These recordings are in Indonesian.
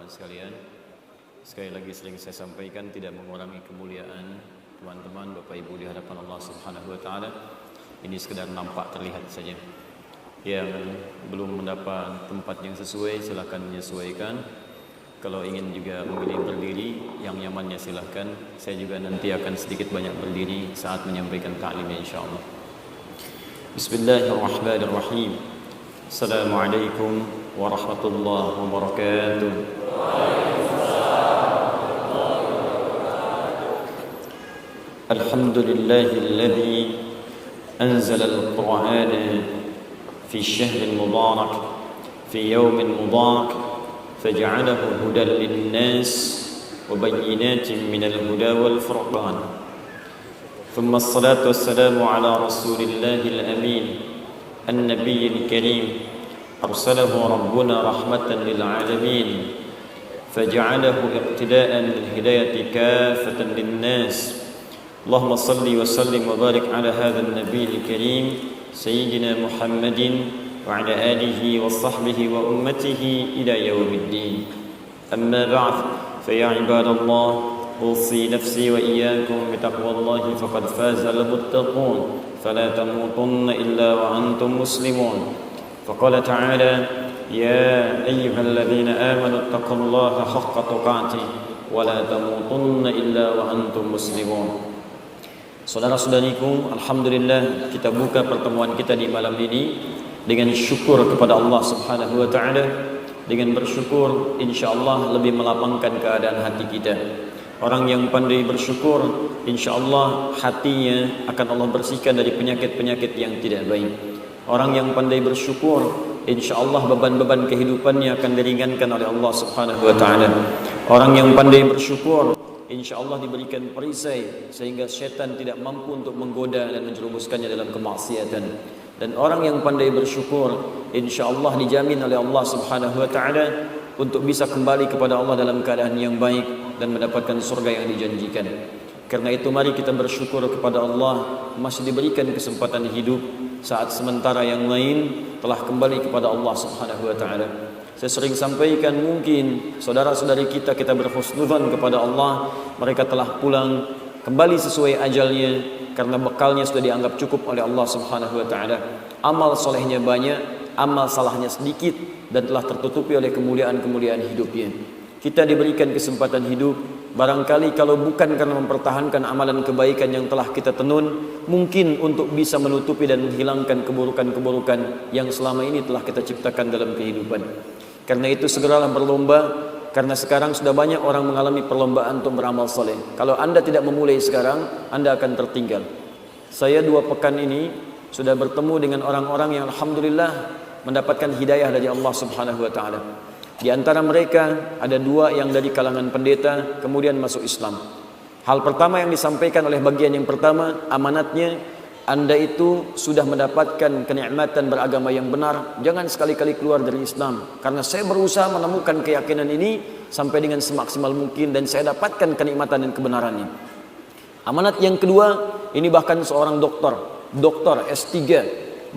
sekalian, sekali lagi sering saya sampaikan tidak mengurangi kemuliaan teman-teman, Bapak Ibu di hadapan Allah Subhanahu wa taala. Ini sekedar nampak terlihat saja. Yang belum mendapat tempat yang sesuai silakan menyesuaikan. Kalau ingin juga memilih berdiri yang nyamannya silakan. Saya juga nanti akan sedikit banyak berdiri saat menyampaikan ta'limnya insyaallah. Bismillahirrahmanirrahim. Assalamualaikum warahmatullahi wabarakatuh. Alhamdulillahilladzi anzala al-Qur'ana fi syahrin mubarak fi yawmin mubarak faj'alahu hudan lin-nas wa bayyinatin minal huda wal furqan. Thumma as-salatu was-salamu ala rasulillahil amin an-nabiyil karim arsalahu rabbuna rahmatan lil alamin faj'alahu iqtida'an lil hidayati kaffatan lin-nas. Allahumma salli wa sallim wa barik ala hadha an-nabiyil karim sayyidina Muhammadin wa ala alihi wa sahbihi wa ummatihi ila yaumiddin. Amma ba'd, fa ya ibadallah, usi nafsi wa iyyakum bi taqwallahi faqad faza al-muttaqun, fala tamutunna illa wa antum muslimun. Faqala ta'ala, ya ayyuhalladhina amanu ittaqullaha haqqa tuqatih wa la tamutunna illa wa antum muslimun. Saudara-saudariku, alhamdulillah kita buka pertemuan kita di malam ini dengan syukur kepada Allah Subhanahu wa taala. Dengan bersyukur insyaallah lebih melapangkan keadaan hati kita. Orang yang pandai bersyukur insyaallah hatinya akan Allah bersihkan dari penyakit-penyakit yang tidak baik. Orang yang pandai bersyukur insyaallah beban-beban kehidupannya akan diringankan oleh Allah Subhanahu wa taala. Orang yang pandai bersyukur insyaallah diberikan perisai sehingga syaitan tidak mampu untuk menggoda dan menjerumuskannya dalam kemaksiatan. Dan orang yang pandai bersyukur insyaallah dijamin oleh Allah Subhanahu wa taala untuk bisa kembali kepada Allah dalam keadaan yang baik dan mendapatkan surga yang dijanjikan. Karena itu mari kita bersyukur kepada Allah masih diberikan kesempatan hidup saat sementara yang lain telah kembali kepada Allah Subhanahu wa taala. Saya sering sampaikan mungkin saudara-saudari kita berhusnudzon kepada Allah, mereka telah pulang kembali sesuai ajalnya karena bekalnya sudah dianggap cukup oleh Allah Subhanahu wa taala. Amal solehnya banyak, amal salahnya sedikit dan telah tertutupi oleh kemuliaan-kemuliaan hidupnya. Kita diberikan kesempatan hidup, barangkali kalau bukan karena mempertahankan amalan kebaikan yang telah kita tenun, mungkin untuk bisa menutupi dan menghilangkan keburukan-keburukan yang selama ini telah kita ciptakan dalam kehidupan. Karena itu segeralah berlomba, karena sekarang sudah banyak orang mengalami perlombaan untuk beramal soleh. Kalau anda tidak memulai sekarang, anda akan tertinggal. Saya 2 pekan ini sudah bertemu dengan orang-orang yang alhamdulillah mendapatkan hidayah dari Allah Subhanahu wa taala. Di antara mereka ada 2 yang dari kalangan pendeta kemudian masuk Islam. Hal pertama yang disampaikan oleh bagian yang pertama, amanatnya anda itu sudah mendapatkan kenikmatan beragama yang benar, jangan sekali-kali keluar dari Islam. Karena saya berusaha menemukan keyakinan ini sampai dengan semaksimal mungkin dan saya dapatkan kenikmatan dan kebenarannya. Amanat yang kedua, ini bahkan seorang doktor S3,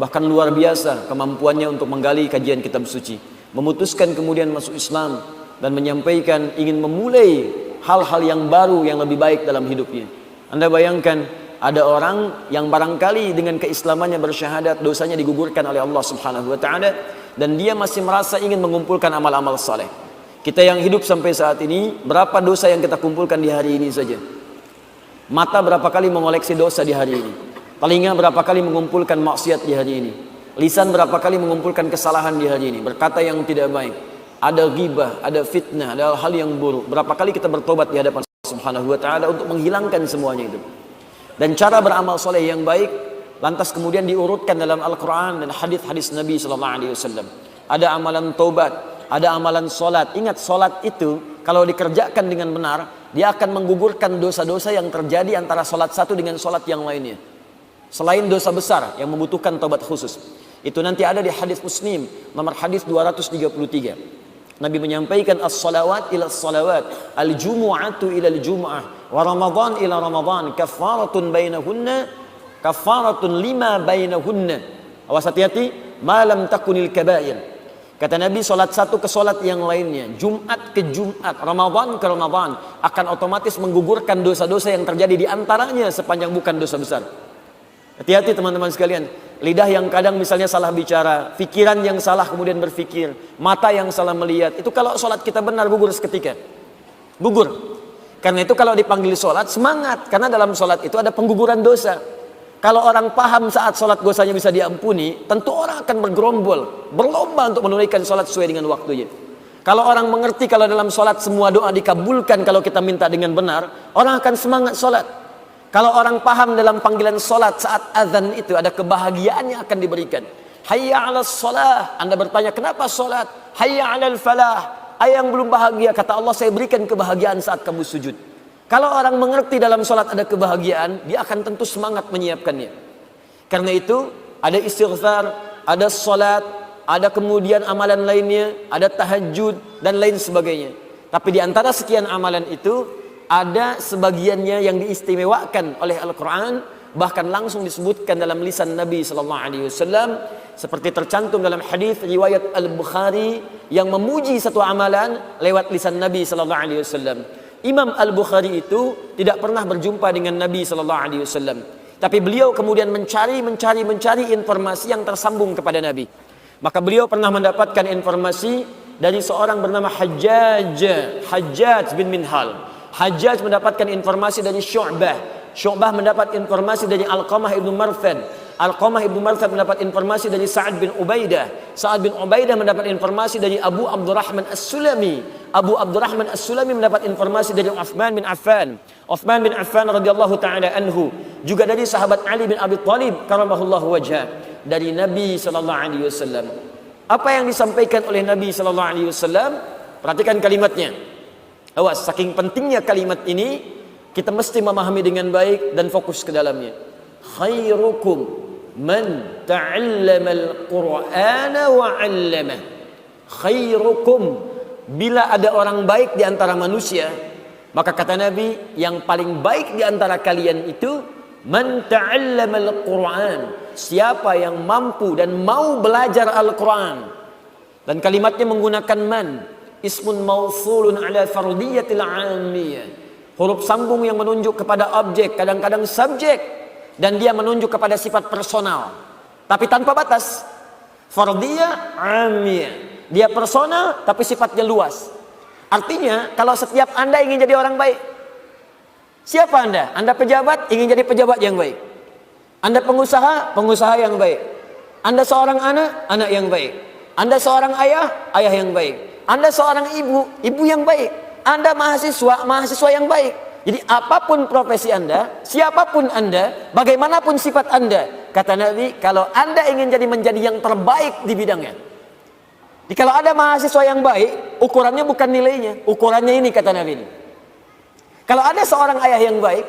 bahkan luar biasa kemampuannya untuk menggali kajian kitab suci. Memutuskan kemudian masuk Islam dan menyampaikan ingin memulai hal-hal yang baru yang lebih baik dalam hidupnya. Anda bayangkan ada orang yang barangkali dengan keislamannya bersyahadat dosanya digugurkan oleh Allah Subhanahu wa taala dan dia masih merasa ingin mengumpulkan amal-amal saleh. Kita yang hidup sampai saat ini, berapa dosa yang kita kumpulkan di hari ini saja? Mata berapa kali mengoleksi dosa di hari ini? Telinga berapa kali mengumpulkan maksiat di hari ini? Lisan berapa kali mengumpulkan kesalahan di hari ini? Berkata yang tidak baik, ada ghibah, ada fitnah, ada hal yang buruk. Berapa kali kita bertobat di hadapan Allah Subhanahu wa taala untuk menghilangkan semuanya itu? Dan cara beramal soleh yang baik lantas kemudian diurutkan dalam Al-Quran dan hadis-hadis Nabi SAW. Ada amalan taubat, ada amalan solat. Ingat, solat itu kalau dikerjakan dengan benar, dia akan menggugurkan dosa-dosa yang terjadi antara solat satu dengan solat yang lainnya. Selain dosa besar yang membutuhkan taubat khusus. Itu nanti ada di hadis Muslim nomor hadis 233. Nabi menyampaikan as-salawat ila as-salawat, al-jumu'atu ila al-jumu'ah, wa ramadan ila ramadan, kafaratun bainahunna, kafaratun lima bainahunna. Awas hati-hati, ma lam takunil kabair. Kata Nabi, solat satu ke solat yang lainnya, Jumat ke Jumat, Ramadan ke Ramadan, akan otomatis menggugurkan dosa-dosa yang terjadi di antaranya sepanjang bukan dosa besar. Hati-hati teman-teman sekalian, lidah yang kadang misalnya salah bicara, pikiran yang salah kemudian berpikir, mata yang salah melihat, itu kalau solat kita benar gugur seketika. Gugur. Karena itu kalau dipanggil solat, semangat, karena dalam solat itu ada pengguguran dosa. Kalau orang paham saat sholat dosanya bisa diampuni, tentu orang akan bergerombol, berlomba untuk menunaikan sholat sesuai dengan waktunya. Kalau orang mengerti kalau dalam sholat semua doa dikabulkan kalau kita minta dengan benar, orang akan semangat sholat. Kalau orang paham dalam panggilan sholat saat azan itu ada kebahagiaan yang akan diberikan. Hayya 'alas shalah. Anda bertanya kenapa sholat? Hayya 'alal falah. Yang belum bahagia, kata Allah, saya berikan kebahagiaan saat kamu sujud. Kalau orang mengerti dalam sholat ada kebahagiaan, dia akan tentu semangat menyiapkannya. Karena itu ada istighfar, ada sholat, ada kemudian amalan lainnya, ada tahajud dan lain sebagainya. Tapi di antara sekian amalan itu ada sebagiannya yang diistimewakan oleh Al-Quran, bahkan langsung disebutkan dalam lisan Nabi SAW, seperti tercantum dalam hadis riwayat Al-Bukhari yang memuji satu amalan lewat lisan Nabi SAW. Imam Al-Bukhari itu tidak pernah berjumpa dengan Nabi SAW, tapi beliau kemudian mencari informasi yang tersambung kepada Nabi. Maka beliau pernah mendapatkan informasi dari seorang bernama Hajjaj bin Minhal. Hajjaj mendapatkan informasi dari Syu'bah mendapat informasi dari Alqamah ibnu Marthad. Alqamah ibnu Marthad mendapat informasi dari Sa'ad bin Ubaidah. Sa'ad bin Ubaidah mendapat informasi dari Abu Abdurrahman As-Sulami. Abu Abdurrahman As-Sulami mendapat informasi dari Uthman bin Affan. Uthman bin Affan radhiyallahu taala anhu, juga dari sahabat Ali bin Abi Thalib karamahullahu wajhah, dari Nabi sallallahu alaihi wasallam. Apa yang disampaikan oleh Nabi sallallahu alaihi wasallam? Perhatikan kalimatnya. Awas, saking pentingnya kalimat ini, kita mesti memahami dengan baik dan fokus ke dalamnya. Khairukum man ta'allama al-Qur'ana wa 'allamah. Khairukum, bila ada orang baik di antara manusia, maka kata Nabi, yang paling baik di antara kalian itu man ta'allama al-Qur'an, siapa yang mampu dan mau belajar Al-Qur'an. Dan kalimatnya menggunakan man, ismun mausulun ala fardiyatil 'amiyah, huruf sambung yang menunjuk kepada objek, kadang-kadang subjek, dan dia menunjuk kepada sifat personal tapi tanpa batas. Fardiyah 'amiyah, dia personal tapi sifatnya luas. Artinya kalau setiap Anda ingin jadi orang baik, siapa Anda? Anda pejabat, ingin jadi pejabat yang baik. Anda pengusaha, pengusaha yang baik. Anda seorang anak, anak yang baik. Anda seorang ayah, ayah yang baik. Anda seorang ibu, ibu yang baik. Anda mahasiswa, mahasiswa yang baik. Jadi apapun profesi Anda, siapapun Anda, bagaimanapun sifat Anda, kata Nabi, kalau Anda ingin menjadi yang terbaik di bidangnya. Jadi kalau ada mahasiswa yang baik, ukurannya bukan nilainya, ukurannya ini, kata Nabi ini. Kalau ada seorang ayah yang baik,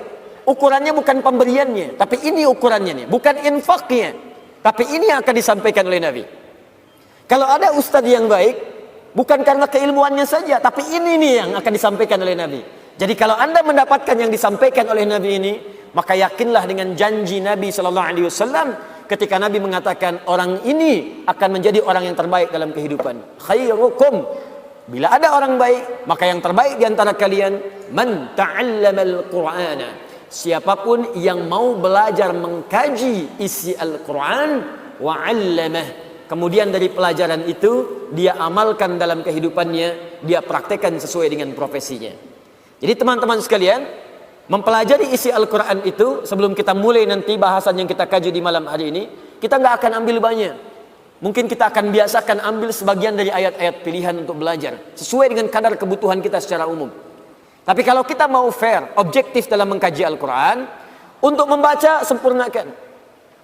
ukurannya bukan pemberiannya, tapi ini ukurannya nih, bukan infaknya, tapi ini yang akan disampaikan oleh Nabi. Kalau ada ustadz yang baik, bukan karena keilmuannya saja, tapi ini nih yang akan disampaikan oleh Nabi. Jadi kalau Anda mendapatkan yang disampaikan oleh Nabi ini, maka yakinlah dengan janji Nabi sallallahu alaihi wasallam ketika Nabi mengatakan orang ini akan menjadi orang yang terbaik dalam kehidupan. Khairukum, bila ada orang baik, maka yang terbaik di antara kalian man ta'allamal Qur'ana, siapapun yang mau belajar mengkaji isi Al-Qur'an wa 'allamah, kemudian dari pelajaran itu dia amalkan dalam kehidupannya, dia praktekkan sesuai dengan profesinya. Jadi teman-teman sekalian, mempelajari isi Al-Quran itu, sebelum kita mulai nanti bahasan yang kita kaji di malam hari ini, kita nggak akan ambil banyak. Mungkin kita akan biasakan ambil sebagian dari ayat-ayat pilihan untuk belajar, sesuai dengan kadar kebutuhan kita secara umum. Tapi kalau kita mau fair, objektif dalam mengkaji Al-Quran, untuk membaca, sempurnakan.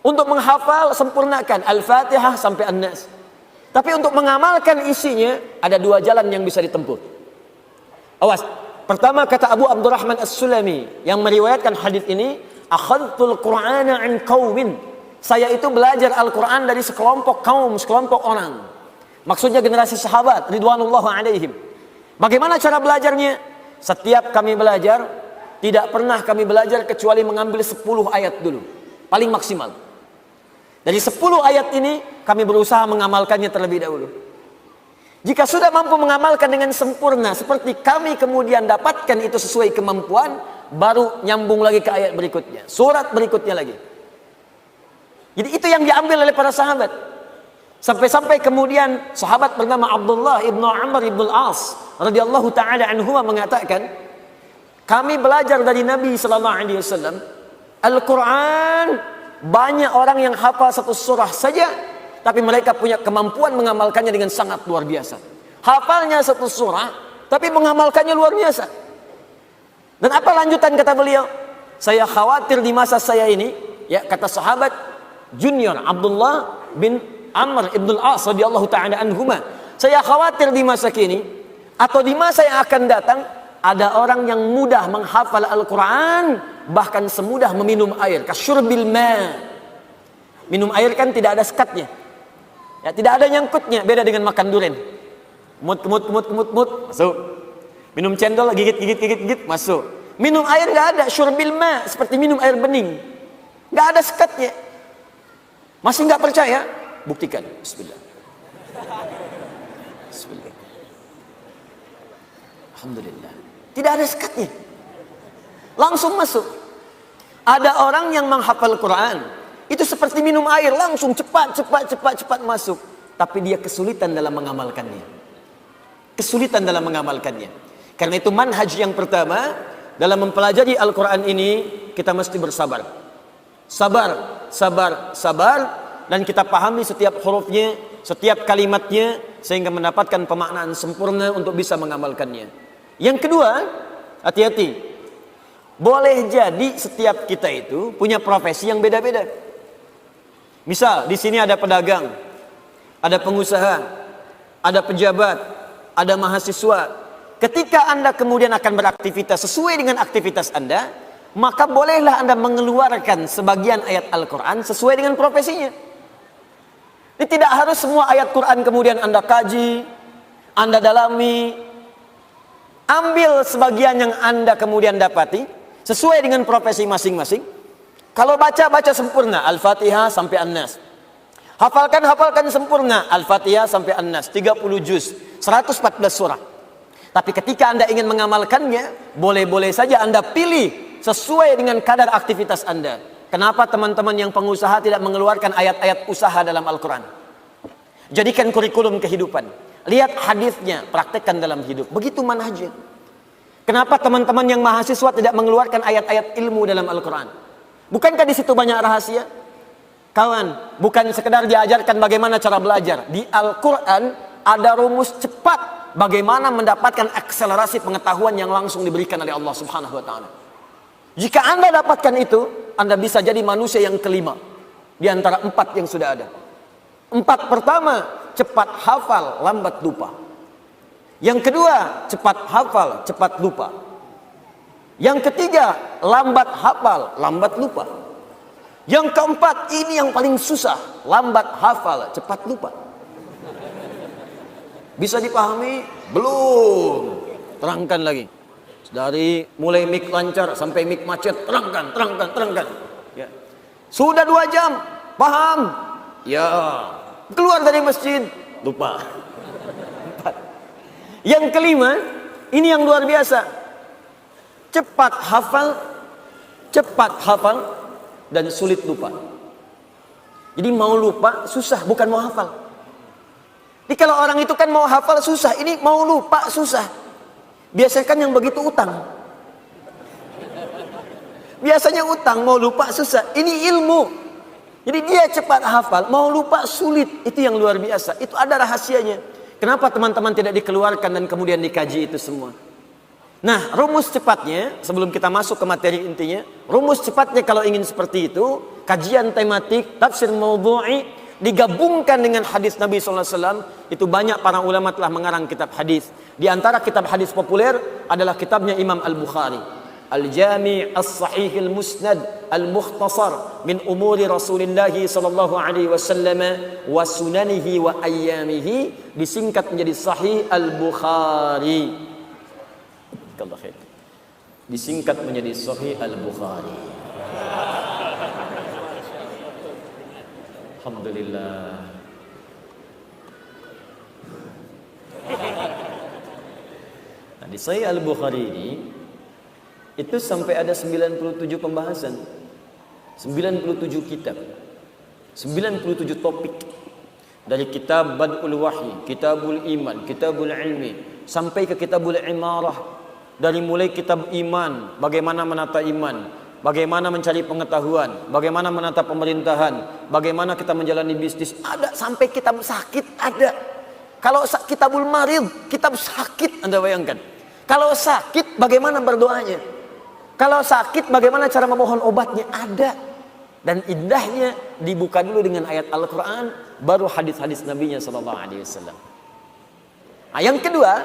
Untuk menghafal, sempurnakan. Al-Fatihah sampai An-Nas. Tapi untuk mengamalkan isinya, ada dua jalan yang bisa ditempuh. Awas. Pertama, kata Abu Abdurrahman As-Sulami yang meriwayatkan hadis ini, akhadtul Qur'ana an qaumin, saya itu belajar Al-Quran dari sekelompok kaum, sekelompok orang. Maksudnya generasi sahabat ridwanullah alaihim. Bagaimana cara belajarnya? Setiap kami belajar, tidak pernah kami belajar kecuali mengambil 10 ayat dulu, paling maksimal. Dari 10 ayat ini kami berusaha mengamalkannya terlebih dahulu. Jika sudah mampu mengamalkan dengan sempurna seperti kami kemudian dapatkan itu sesuai kemampuan, baru nyambung lagi ke ayat berikutnya, surat berikutnya lagi. Jadi itu yang diambil oleh para sahabat. Sampai-sampai kemudian sahabat bernama Abdullah ibnu Amr ibnu Al-As radhiyallahu taala anhuma mengatakan, kami belajar dari Nabi sallallahu alaihi wasallam Al-Quran, banyak orang yang hafal satu surah saja, tapi mereka punya kemampuan mengamalkannya dengan sangat luar biasa. Hafalnya satu surah, tapi mengamalkannya luar biasa. Dan apa lanjutan kata beliau? Saya khawatir di masa saya ini, ya kata sahabat junior Abdullah bin Amr ibn al-As radhiyallahu ta'ala anhuma, saya khawatir di masa kini atau di masa yang akan datang, ada orang yang mudah menghafal Al-Quran, bahkan semudah meminum air. Kasyurbil ma. Minum air kan tidak ada sekatnya, ya, tidak ada nyangkutnya. Beda dengan makan durian. Mut, masuk. Minum cendol, gigit, masuk. Minum air nggak ada, syurbil ma, seperti minum air bening, nggak ada sekatnya. Masih nggak percaya? Buktikan. Bismillah. Bismillah. Alhamdulillah. Tidak ada sekatnya, langsung masuk. Ada orang yang menghafal Quran, itu seperti minum air, langsung cepat masuk. Tapi dia kesulitan dalam mengamalkannya. Karena itu manhaj yang pertama dalam mempelajari Al-Quran ini, kita mesti bersabar. Sabar. Dan kita pahami setiap hurufnya, setiap kalimatnya, sehingga mendapatkan pemaknaan sempurna untuk bisa mengamalkannya. Yang kedua, hati-hati. Boleh jadi setiap kita itu punya profesi yang beda-beda. Misal di sini ada pedagang, ada pengusaha, ada pejabat, ada mahasiswa. Ketika Anda kemudian akan beraktivitas sesuai dengan aktivitas Anda, maka bolehlah Anda mengeluarkan sebagian ayat Al-Quran sesuai dengan profesinya. Ini tidak harus semua ayat Quran kemudian Anda kaji, Anda dalami. Ambil sebagian yang Anda kemudian dapati sesuai dengan profesi masing-masing. Kalau baca sempurna Al-Fatihah sampai An-Nas. Hafalkan sempurna Al-Fatihah sampai An-Nas, 30 juz, 114 surah. Tapi ketika Anda ingin mengamalkannya, boleh-boleh saja Anda pilih sesuai dengan kadar aktivitas Anda. Kenapa teman-teman yang pengusaha tidak mengeluarkan ayat-ayat usaha dalam Al-Quran? Jadikan kurikulum kehidupan. Lihat hadisnya, praktekkan dalam hidup. Begitu manhajnya. Kenapa teman-teman yang mahasiswa tidak mengeluarkan ayat-ayat ilmu dalam Al-Quran? Bukankah di situ banyak rahasia? Kawan, bukan sekedar diajarkan bagaimana cara belajar. Di Al-Quran ada rumus cepat bagaimana mendapatkan akselerasi pengetahuan yang langsung diberikan oleh Allah Subhanahu wa taala. Jika Anda dapatkan itu, Anda bisa jadi manusia yang kelima di antara 4 yang sudah ada. 4 pertama, cepat hafal, lambat lupa. Yang kedua, cepat hafal, cepat lupa. Yang ketiga, lambat hafal, lambat lupa. Yang keempat, ini yang paling susah, lambat hafal, cepat lupa. Bisa dipahami? Belum. Terangkan lagi. Dari mulai mic lancar sampai mic macet, terangkan. Ya. Sudah 2 jam, paham? Ya. Keluar dari masjid, lupa. 4. Yang kelima, ini yang luar biasa. Cepat hafal, dan sulit lupa. Jadi mau lupa susah, bukan mau hafal. Jadi kalau orang itu kan mau hafal susah, ini mau lupa susah. Biasanya kan yang begitu utang. Biasanya utang, mau lupa susah. Ini ilmu. Jadi dia cepat hafal, mau lupa sulit. Itu yang luar biasa. Itu ada rahasianya. Kenapa teman-teman tidak dikeluarkan dan kemudian dikaji itu semua? Nah, rumus cepatnya, sebelum kita masuk ke materi intinya, rumus cepatnya kalau ingin seperti itu, kajian tematik, tafsir maudhu'i, digabungkan dengan hadis Nabi SAW, itu banyak para ulama telah mengarang kitab hadis. Di antara kitab hadis populer adalah kitabnya Imam Al-Bukhari, Al-Jami' As-Sahih Al-Musnad Al-Mukhtasar min umuri Rasulullah sallallahu alaihi wasallam wa sunanihi wa ayyamihi, disingkat menjadi Sahih Al-Bukhari. Disingkat menjadi Sahih Al-Bukhari. Alhamdulillah. Nah, di Sahih Al-Bukhari ini itu sampai ada 97 pembahasan, 97 kitab, 97 topik. Dari kitab Bad'ul Wahyi, Kitabul Iman, Kitabul Ilmi, sampai ke Kitabul Imarah. Dari mulai kitab iman, bagaimana menata iman, bagaimana mencari pengetahuan, bagaimana menata pemerintahan, bagaimana kita menjalani bisnis, ada. Sampai kitab sakit ada. Kalau Kitabul Marid, kitab sakit, Anda bayangkan. Kalau sakit, bagaimana berdoanya? Kalau sakit, bagaimana cara memohon obatnya? Ada. Dan indahnya dibuka dulu dengan ayat Al-Quran, baru hadis-hadis Nabi-Nya SAW. Nah, yang kedua,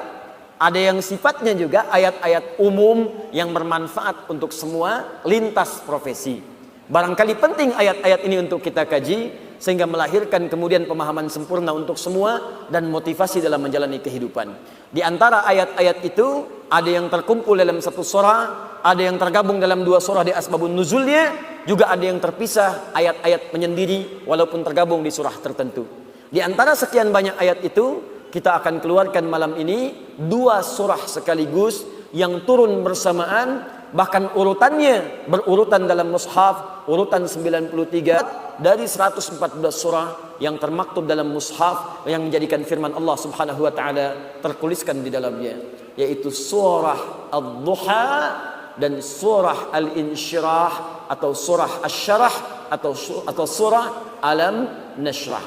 ada yang sifatnya juga ayat-ayat umum yang bermanfaat untuk semua lintas profesi. Barangkali penting ayat-ayat ini untuk kita kaji, sehingga melahirkan kemudian pemahaman sempurna untuk semua dan motivasi dalam menjalani kehidupan. Di antara ayat-ayat itu ada yang terkumpul dalam satu surah, ada yang tergabung dalam dua surah di asbabun nuzulnya, juga ada yang terpisah ayat-ayat menyendiri walaupun tergabung di surah tertentu. Di antara sekian banyak ayat itu, kita akan keluarkan malam ini dua surah sekaligus yang turun bersamaan, bahkan urutannya berurutan dalam mushaf, urutan 93 dari 114 surah yang termaktub dalam mushaf yang menjadikan firman Allah Subhanahu wa taala tertuliskan di dalamnya, yaitu surah Ad-Duha dan surah Al-Insyirah atau surah Asy-Syarah atau surah Alam Nashrah.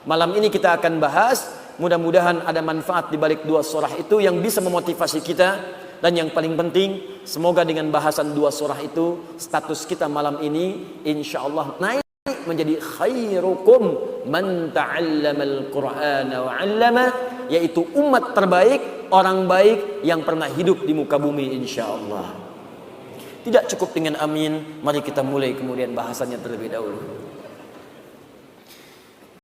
Malam ini kita akan bahas, mudah-mudahan ada manfaat di balik dua surah itu yang bisa memotivasi kita. Dan yang paling penting, semoga dengan bahasan dua surah itu, status kita malam ini insyaallah naik menjadi khairukum man ta'allamal Qur'ana wa 'allama, yaitu umat terbaik, orang baik yang pernah hidup di muka bumi insyaallah. Tidak cukup dengan amin, mari kita mulai kemudian bahasannya terlebih dahulu.